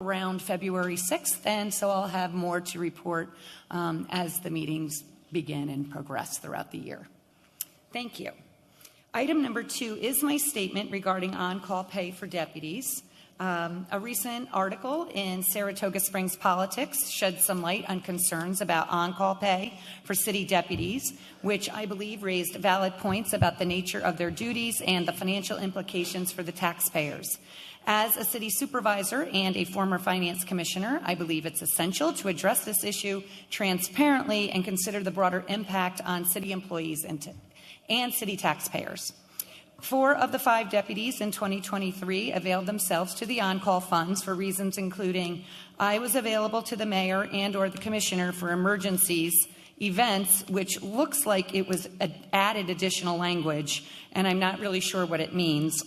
around February 6th, and so I'll have more to report as the meetings begin and progress throughout the year. Thank you. Item number 2 is my statement regarding on-call pay for deputies. A recent article in Saratoga Springs Politics shed some light on concerns about on-call pay for city deputies, which I believe raised valid points about the nature of their duties and the financial implications for the taxpayers. As a city supervisor and a former finance commissioner, I believe it's essential to address this issue transparently and consider the broader impact on city employees and city taxpayers. 4 of the 5 deputies in 2023 availed themselves to the on-call funds for reasons including I was available to the mayor and or the commissioner for emergencies, events, which looks like it was added additional language, and I'm not really sure what it means,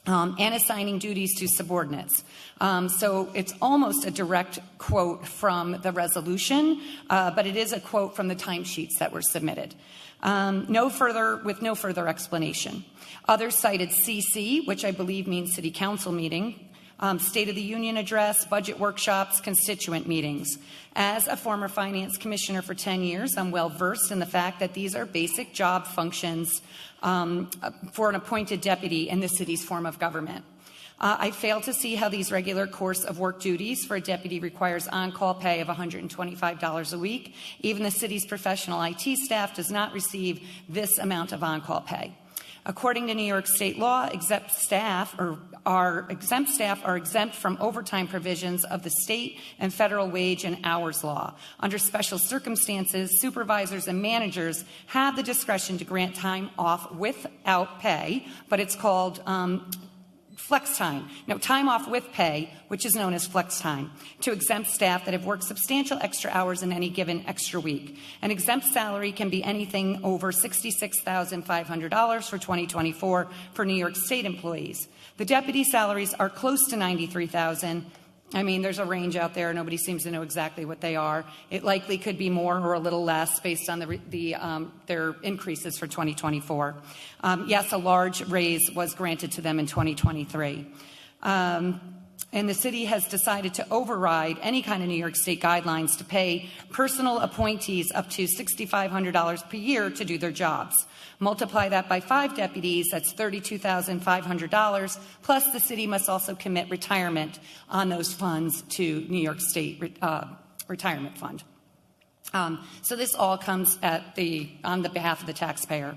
and assigning duties to subordinates. So it's almost a direct quote from the resolution, but it is a quote from the timesheets that were submitted. With no further explanation. Others cited CC, which I believe means City Council meeting, State of the Union address, budget workshops, constituent meetings. As a former finance commissioner for 10 years, I'm well versed in the fact that these are basic job functions for an appointed deputy in the city's form of government. I fail to see how these regular course of work duties for a deputy requires on-call pay of $125 a week. Even the city's professional IT staff does not receive this amount of on-call pay. According to New York State law, exempt staff are exempt from overtime provisions of the state and federal wage and hours law. Under special circumstances, supervisors and managers have the discretion to grant time off without pay, but it's called flex time. No, time off with pay, which is known as flex time, to exempt staff that have worked substantial extra hours in any given extra week. An exempt salary can be anything over $66,500 for 2024 for New York State employees. The deputy salaries are close to $93,000. I mean, there's a range out there. Nobody seems to know exactly what they are. It likely could be more or a little less based on their increases for 2024. Yes, a large raise was granted to them in 2023. And the city has decided to override any kind of New York State guidelines to pay personal appointees up to $6,500 per year to do their jobs. Multiply that by 5 deputies, that's $32,500, plus the city must also commit retirement on those funds to New York State Retirement Fund. So this all comes on the behalf of the taxpayer.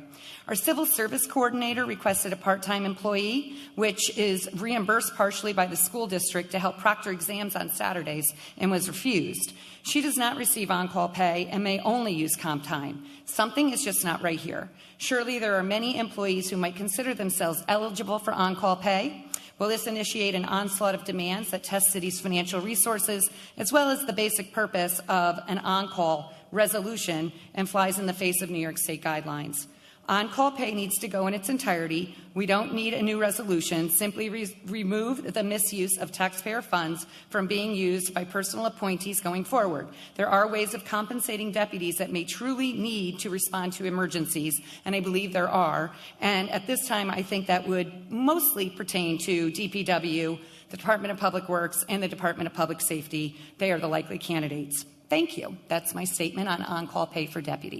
Our civil service coordinator requested a part-time employee, which is reimbursed partially by the school district to help proctor exams on Saturdays, and was refused. She does not receive on-call pay and may only use comp time. Something is just not right here. Surely there are many employees who might consider themselves eligible for on-call pay. Will this initiate an onslaught of demands that test cities' financial resources, as well as the basic purpose of an on-call resolution, and flies in the face of New York State guidelines? On-call pay needs to go in its entirety. We don't need a new resolution. Simply remove the misuse of taxpayer funds from being used by personal appointees going forward. There are ways of compensating deputies that may truly need to respond to emergencies, and I believe there are. And at this time, I think that would mostly pertain to DPW, the Department of Public Works, and the Department of Public Safety. They are the likely candidates. Thank you. That's my statement on on-call pay for deputies.